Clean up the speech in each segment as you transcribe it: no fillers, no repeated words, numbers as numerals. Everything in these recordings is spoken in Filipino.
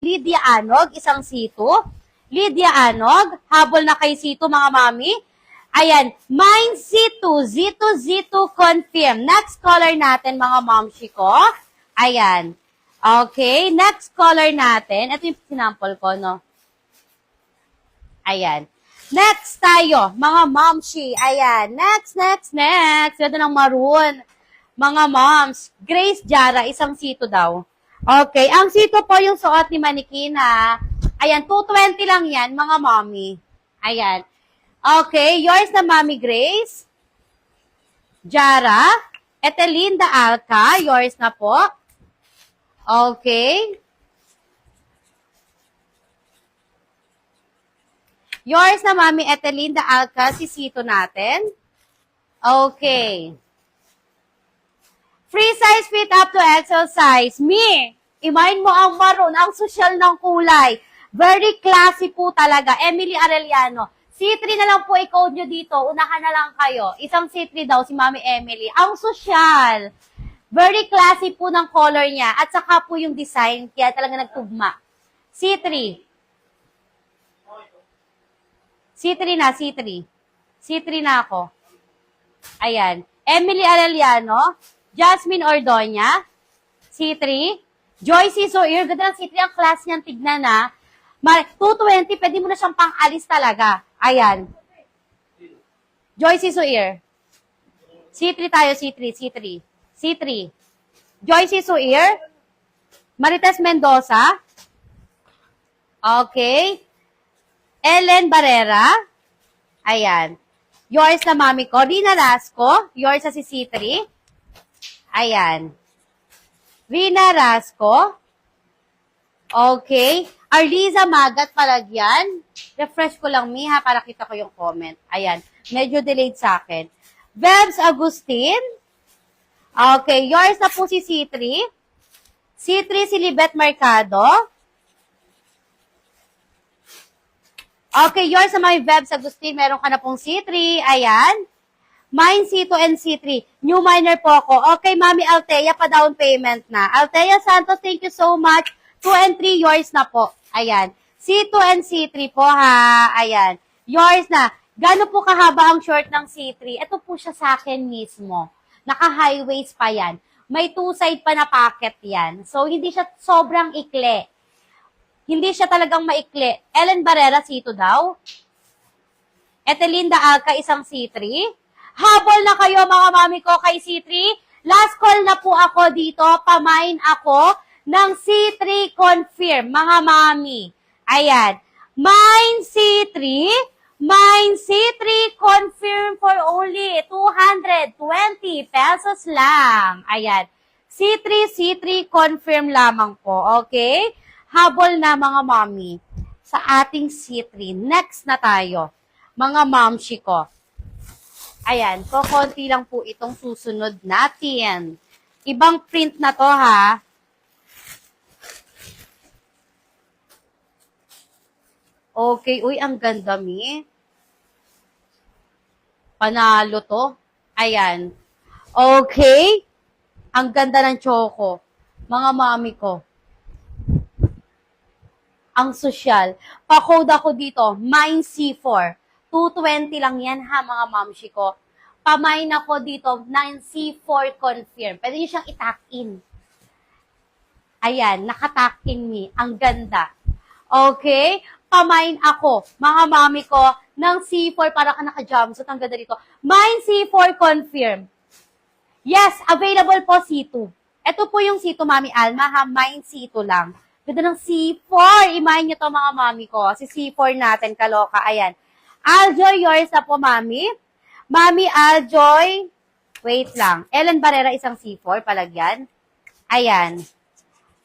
Lydia Anog, isang C2. Lydia Anog, habol na kay C2 mga mami. Ayan, mine C2, Z2 confirm. Next caller natin mga momshi ko. Ayan. Okay, next caller natin. Ito yung sinample ko, no? Ayan. Next tayo, mga momshi. Ayan, next. Ito ng maroon. Mga moms, Grace Jara, isang C2 daw. Okay, ang C2 po yung suot ni Manikina. Ayan, 220 lang yan, mga mommy. Ayan. Okay, yours na Mami Grace. Jara. Etelinda Alca, yours na po. Okay. Yours na Mami Etelinda Alca, si Sito natin. Okay. Free size fit up to XL size. Me, imahin mo ang maroon, ang social ng kulay. Very classy po talaga. Emily Arellano. C3 na lang po i-code nyo dito. Unahan na lang kayo. Isang C3 daw si Mami Emily. Ang social. Very classy po ng color niya. At saka po yung design. Kaya talaga nagtugma. C3. C3 na, C3. C3 na ako. Ayan. Emily Arellano. Jasmine Ordoña. C3. Joyce Soir. Ganda ng C3. Ang class niyan. Tignan na. 220. Pwede mo na siyang pang-alis talaga. Ayan. Joyce Soir. C3 tayo. C3. C3. Joyce Soir. Marites Mendoza. Okay. Ellen Barrera. Ayan. Yours na mami ko. Rina Rasco. Yours na si C3. Ayan. Rina Rasco. Okay. Arliza Magat Palagyan. Refresh ko lang, Mi, ha, para kita ko yung comment. Ayan. Medyo delayed sa akin. Vebs Agustin. Okay. Yours na po si C3. C3 si Libet Mercado. Okay, yours na may Vebs Agustin. Meron ka na pong C3. Ayan. Mine C2 and C3. New minor po ako. Okay, Mami Altea, pa down payment na. Altea Santos, thank you so much. 2 and 3, yours na po. Ayan. C2 and C3 po, ha. Ayan. Yours na. Gano'n po kahaba ang short ng C3? Ito po siya sa akin mismo. Naka-high waist pa yan. May two-side pa na pocket yan. So, hindi siya sobrang ikli. Hindi siya talagang maikli. Ellen Barrera, C2 daw. Etelinda Alca, isang C3. Habol na kayo, mga mami ko, kay C3. Last call na po ako dito. Pamain ako ng C3 confirm, mga mami. Ayan. Mine C3. Mine C3 confirm for only 220 pesos lang. Ayan. C3 confirm lamang po. Okay? Habol na, mga mami, sa ating C3. Next na tayo. Mga momshi ko. Ayan. Konti lang po itong susunod natin. Ibang print na to, ha? Okay. Uy, ang ganda, Mi. Panalo to. Ayan. Okay. Ang ganda ng choco. Mga mami ko. Ang social. Pa-code ako dito. Mine C4. 220 lang yan, ha, mga mamshi ko. Pamain ako dito. 9C4 confirm. Pwede nyo siyang itak-in. Ayan. Nakatak-in, Mi. Ang ganda. Okay? Pamain ako, mga mami ko, ng C4 para ka naka-jumpsuit. Ang ganda dito. Mine C4 confirm. Yes, available po C2. Ito po yung C2, Mami Alma, ha? Mine C2 lang. Ganda ng C4. Imahin nyo to, mga mami ko. Si C4 natin, kaloka. Ayan. Aljoy, yours na po, mami. Mami Aljoy. Wait lang. Ellen Barrera, isang C4. Palagyan. Ayan.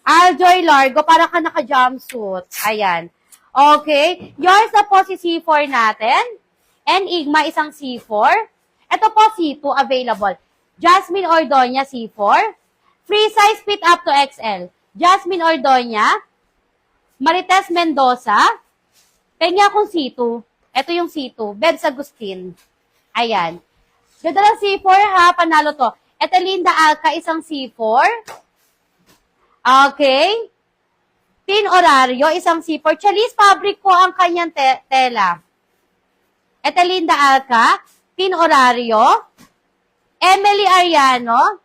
Aljoy Largo, para ka naka-jumpsuit. Ayan. Okay. Yours na po si C4 natin. And Igma, isang C4. Ito po, C2 available. Jasmine Ordoña, C4. Free size fit up to XL. Jasmine Ordoña. Marites Mendoza. Kanya akong C2. Ito yung C2. Vebs Agustin. Ayan. Ganda lang C4, ha. Panalo to. Etelinda Alca, isang C4. Okay. Tin Orario, isang C4. Chalice Fabric po ang kanyang tela. Etelinda Alca, Tin Orario. Emily Ariano.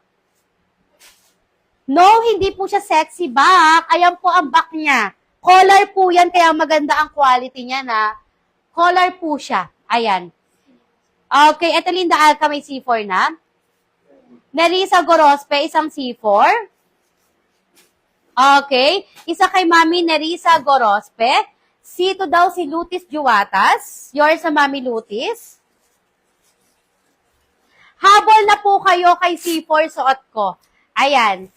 No, hindi po siya sexy back. Ayan po ang back niya. Collar po yan, kaya maganda ang quality niya na. Collar po siya. Ayan. Okay, Etelinda Alca may C4 na. Nerissa Gorospe, isang C4. Okay. Isa kay Mami Nerissa Gorospe. C2 daw si Lutis Juwatas. Yours sa Mami Lutis. Habol na po kayo kay C4 suot ko. Ayan.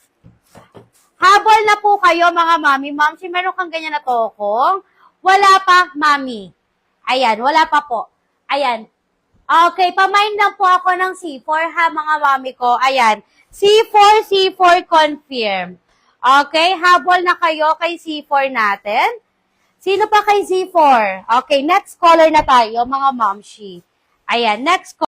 Habol na po kayo mga mami. Ma'am, si meron kang ganyan na tokong? Wala pa, mami. Ayan, wala pa po. Ayan. Okay, pamind lang po ako ng C4 ha mga mami ko. Ayan. C4 confirm. Okay, habol na kayo kay C4 natin. Sino pa kay C4? Okay, next caller na tayo mga momshi. Ayan, next caller.